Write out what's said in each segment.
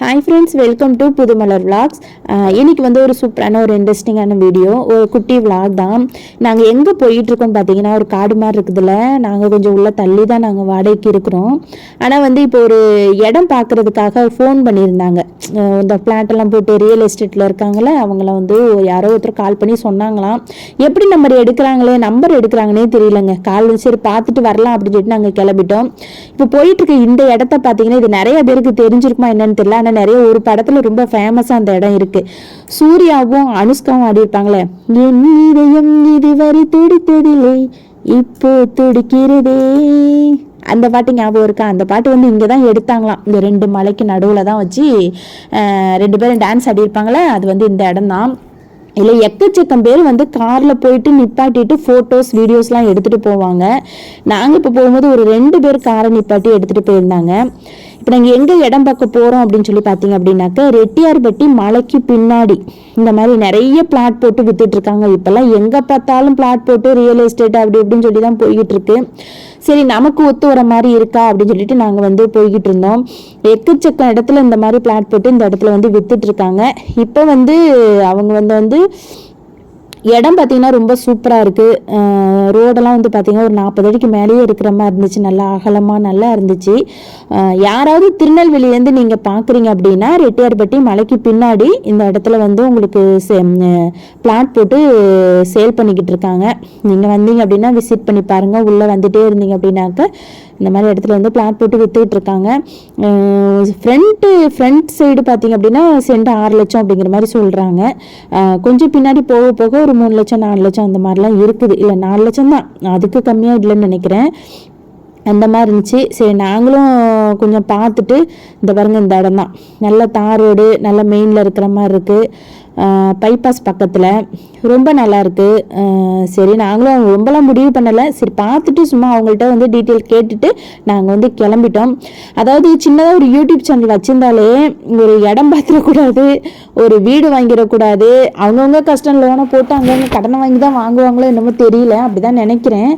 Hi friends, welcome to Pudhumalar vlogs. இன்றைக்கி வந்து ஒரு சூப்பரான ஒரு இன்ட்ரெஸ்டிங்கான வீடியோ, ஒரு குட்டி விளாக் தான். நாங்கள் எங்கே போயிட்டுருக்கோம்னு பார்த்தீங்கன்னா, ஒரு காடு மாதிரி இருக்குதுல்ல, நாங்கள் கொஞ்சம் உள்ள தள்ளி தான் நாங்கள் வாடகைக்கு இருக்கிறோம். ஆனால் வந்து இப்போ ஒரு இடம் பார்க்குறதுக்காக ஃபோன் பண்ணியிருந்தாங்க. இந்த பிளாட்டெல்லாம் போட்டு ரியல் எஸ்டேட்டில் இருக்காங்களே, அவங்கள வந்து யாரோ ஒருத்தர் கால் பண்ணி சொன்னாங்களாம். எப்படி நம்பர் எடுக்கிறாங்கன்னே தெரியலங்க. கால் சரி பார்த்துட்டு வரலாம் அப்படின்னு சொல்லிட்டு நாங்கள் கிளம்பிட்டோம். இப்போ போயிட்டுருக்க இந்த இடத்த பார்த்தீங்கன்னா, இது நிறைய பேருக்கு தெரிஞ்சிருக்குமா என்னன்னு தெரியல. நிறைய ஒரு படத்துல ரொம்ப ஃபேமஸா அந்த இடம் இருக்கு. சூர்யாவும் அனுஷ்காவும் ஆடி இருப்பாங்களே, என் இதயம் இதுவரை துடித்ததில்லை இப்போ துடிக்கிறதே, அந்த பாட்டு ஞாபகம் இருக்கா? அந்த பாட்டு வந்து இங்கே தான் எடுத்தாங்களாம். இந்த ரெண்டு மலைக்கு நடுவில் தான் வச்சு ரெண்டு பேரும் டான்ஸ் ஆடியிருப்பாங்களே, அது வந்து இந்த இடம் தான். இல்லை எக்கச்சக்கம் பேர் வந்து காரில் போயிட்டு நிப்பாட்டிட்டு ஃபோட்டோஸ் வீடியோஸ்லாம் எடுத்துகிட்டு போவாங்க. நாங்கள் இப்போ போகும்போது ஒரு 2 பேர் காரை நிப்பாட்டி எடுத்துகிட்டு போயிருந்தாங்க. இப்போ நாங்கள் எங்கே இடம் பார்க்க போகிறோம் அப்படின்னு சொல்லி பார்த்தீங்க அப்படின்னாக்க, ரெட்டியார்பட்டி மலைக்கு பின்னாடி இந்த மாதிரி நிறைய பிளாட் போட்டு வித்துட்ருக்காங்க. இப்போல்லாம் எங்கே பார்த்தாலும் பிளாட் போட்டு ரியல் எஸ்டேட் அப்படி இப்படின்னு சொல்லி தான் போய்கிட்டு இருக்கு. சரி, நமக்கு ஒத்து வர மாதிரி இருக்கா அப்படின்னு சொல்லிட்டு நாங்கள் வந்து போய்கிட்டு இருந்தோம். எக்கச்சக்க இடத்துல இந்த மாதிரி பிளாட் போட்டு இந்த இடத்துல வந்து வித்துட்ருக்காங்க. இப்போ வந்து அவங்க வந்து இடம் பார்த்தீங்கன்னா ரொம்ப சூப்பராக இருக்குது. ரோடெல்லாம் வந்து பார்த்தீங்கன்னா ஒரு 40 அடிக்கு மேலேயே இருக்கிற மாதிரி இருந்துச்சு. நல்லா அகலமாக நல்லா இருந்துச்சு. யாராவது திருநெல்வேலியிலேருந்து நீங்கள் பார்க்குறீங்க அப்படின்னா, ரெட்டியார்பட்டி மலைக்கு பின்னாடி இந்த இடத்துல வந்து உங்களுக்கு பிளாட் போட்டு சேல் பண்ணிக்கிட்டு இருக்காங்க. நீங்கள் வந்தீங்க அப்படின்னா விசிட் பண்ணி பாருங்கள். உள்ளே வந்துகிட்டே இருந்தீங்க அப்படின்னாக்க இந்த மாதிரி இடத்துல வந்து பிளாட் போட்டு வித்துக்கிட்டு இருக்காங்க. ஃப்ரண்ட் சைடு பார்த்தீங்க அப்படின்னா சென்ட் 6 லட்சம் அப்படிங்கிற மாதிரி சொல்கிறாங்க. கொஞ்சம் பின்னாடி போக போக ஒரு 3 லட்சம் 4 லட்சம் அந்த மாதிரிலாம் இருக்குது. இல்லை 4 லட்சம் தான், அதுக்கு கம்மியாக இல்லைன்னு நினைக்கிறேன். அந்த மாதிரி இருந்துச்சு. சரி, நாங்களும் கொஞ்சம் பார்த்துட்டு இந்த பாருங்க, இந்த இடம் தான் நல்ல தார் ரோடு, நல்ல மெயினில் இருக்கிற மாதிரி இருக்குது. பைபாஸ் பக்கத்தில் ரொம்ப நல்லா இருக்குது. சரி, நாங்களும் ரொம்பலாம் முடிவு பண்ணலை. சரி, பார்த்துட்டு சும்மா அவங்கள்ட்ட வந்து டீட்டெயில் கேட்டுட்டு நாங்கள் வந்து கிளம்பிட்டோம். அதாவது சின்னதாக ஒரு யூடியூப் சேனல் வச்சுருந்தாலே ஒரு இடம் பார்த்துடக்கூடாது, ஒரு வீடு வாங்கிடக்கூடாது. அவங்கவுங்க கஷ்டம் லோனை போட்டு அங்கங்கே கடனை வாங்கி தான் வாங்குவாங்களோ என்னமோ தெரியல, அப்படி தான் நினைக்கிறேன்.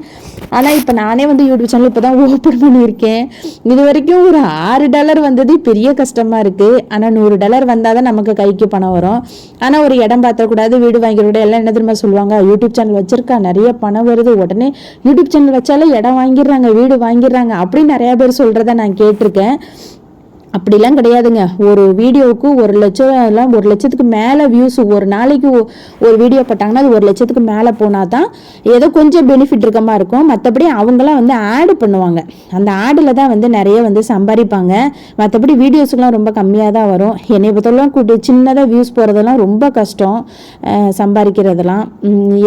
ஆனால் இப்போ நானே வந்து யூடியூப் சேனல் இப்போ தான் ஓப்பன் பண்ணியிருக்கேன். இது வரைக்கும் ஒரு $6 வந்தது பெரிய கஷ்டமாக இருக்குது. ஆனால் $100 வந்தால் தான் நமக்கு கைக்கு பணம் வரும். ஆனால் ஒரு இடம் பார்த்தக்கூடாது, வீடு வாங்கிடக்கூடாது, எல்லாம் என்ன தெரியுமா சொல்லுவாங்க, யூடியூப் சேனல் வச்சிருக்கா நிறைய பணம் வருது, உடனே யூடியூப் சேனல் வச்சாலே இடம் வாங்கிடுறாங்க, வீடு வாங்கிடுறாங்க அப்படின்னு நிறையா பேர் சொல்கிறத நான் கேட்டிருக்கேன். அப்படிலாம் கிடையாதுங்க. ஒரு வீடியோவுக்கு 1 லட்சம் எல்லாம் 1 லட்சத்துக்கு மேலே வியூஸ் ஒரு நாளைக்கு ஒரு வீடியோ போட்டாங்கன்னா அது 1 லட்சத்துக்கு மேலே போனால் தான் ஏதோ கொஞ்சம் பெனிஃபிட் இருக்க மாதிரி இருக்கும். மற்றபடி அவங்களாம் வந்து ஆடு பண்ணுவாங்க. அந்த ஆடில் தான் வந்து நிறைய வந்து சம்பாதிப்பாங்க. மற்றபடி வீடியோஸுக்கெலாம் ரொம்ப கம்மியாக தான் வரும். என்னை பற்றிலாம் சின்னதாக வியூஸ் போகிறதெல்லாம் ரொம்ப கஷ்டம், சம்பாதிக்கிறதெல்லாம்.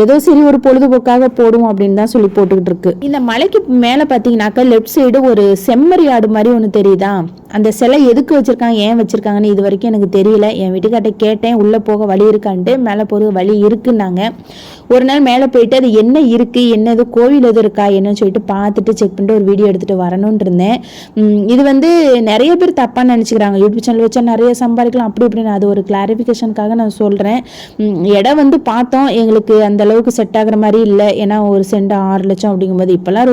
ஏதோ சரி ஒரு பொழுதுபோக்காக போடுவோம் அப்படின்னு தான் சொல்லி போட்டுக்கிட்டு இருக்கு. இந்த மலைக்கு மேலே பார்த்தீங்கன்னாக்கா லெஃப்ட் சைடு ஒரு செம்மறி ஆடு மாதிரி ஒன்று தெரியுதா? அந்த சிலை எதுக்கு வச்சிருக்காங்க, ஏன் வச்சிருக்காங்கன்னு இது வரைக்கும் எனக்கு தெரியல. என் வீட்டுக்கார்ட்ட கேட்டேன், உள்ளே போக வழி இருக்கான்ட்டு. மேலே போகிற வழி இருக்குன்னாங்க. ஒரு நாள் மேலே போயிட்டு அது என்ன இருக்குது, என்னது கோவில் எது இருக்கா என்னன்னு சொல்லிட்டு பார்த்துட்டு செக் பண்ணிட்டு ஒரு வீடியோ எடுத்துகிட்டு வரணும்னு இருந்தேன். இது வந்து நிறைய பேர் தப்பாக நினச்சிக்கிறாங்க, யூடியூப் சேனல் வச்சா நிறைய சம்பாதிக்கலாம் அப்படி இப்படின்னு. அது ஒரு கிளாரிஃபிகேஷனுக்காக நான் சொல்கிறேன். இடம் வந்து பார்த்தோம், எங்களுக்கு அந்த அளவுக்கு செட் ஆகிற மாதிரி இல்லை. ஏன்னா ஒரு சென்ட் 6 லட்சம் அப்படிங்கும்போது இப்போல்லாம்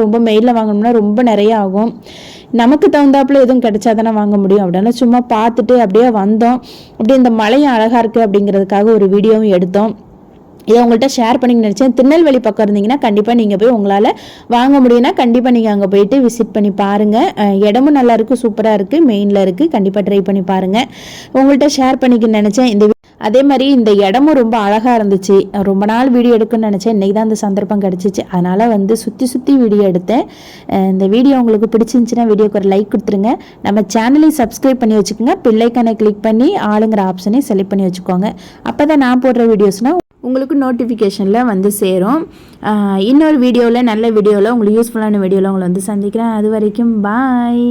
ரொம்ப மெயிலில் வாங்கணும்னா ரொம்ப நிறைய ஆகும். நமக்கு தகுந்தாப்புல எதுவும் கிடைச்சாதானே வாங்க முடியும். அப்படின்னா சும்மா பார்த்துட்டு அப்படியே வந்தோம். அப்படியே இந்த மலையும் அழகாக இருக்குது அப்படிங்கிறதுக்காக ஒரு வீடியோவும் எடுத்தோம். இதை உங்கள்கிட்ட ஷேர் பண்ணி நினச்சேன். திருநெல்வேலி பக்கம் இருந்தீங்கன்னா கண்டிப்பாக நீங்கள் போய் உங்களால் வாங்க முடியும்னா கண்டிப்பாக நீங்கள் அங்கே போயிட்டு விசிட் பண்ணி பாருங்கள். இடமும் நல்லா இருக்குது, சூப்பராக இருக்குது, மெயினில் இருக்குது. கண்டிப்பாக ட்ரை பண்ணி பாருங்கள். உங்கள்கிட்ட ஷேர் பண்ணிக்க நினச்சேன். அதே மாதிரி இந்த இடமும் ரொம்ப அழகாக இருந்துச்சு. ரொம்ப நாள் வீடியோ எடுக்கணும்னு நினச்சேன். இன்றைக்கி தான் அந்த சந்தர்ப்பம் கிடச்சிச்சு. அதனால் வந்து சுற்றி வீடியோ எடுத்தேன். இந்த வீடியோ உங்களுக்கு பிடிச்சிருந்துச்சுன்னா வீடியோக்கு ஒரு லைக் கொடுத்துருங்க. நம்ம சேனலையும் சப்ஸ்கிரைப் பண்ணி வச்சுக்கோங்க. பெல் ஐகானை கிளிக் பண்ணி ஆளுங்கிற ஆப்ஷனையும் செலக்ட் பண்ணி வச்சுக்கோங்க. அப்போ தான் நான் போடுற வீடியோஸ்னால் உங்களுக்கு நோட்டிஃபிகேஷனில் வந்து சேரும். இன்னொரு வீடியோவில் நல்ல வீடியோவில் உங்களுக்கு யூஸ்ஃபுல்லான வீடியோவில் உங்களை வந்து சந்திக்கிறேன். அது வரைக்கும் பாய்.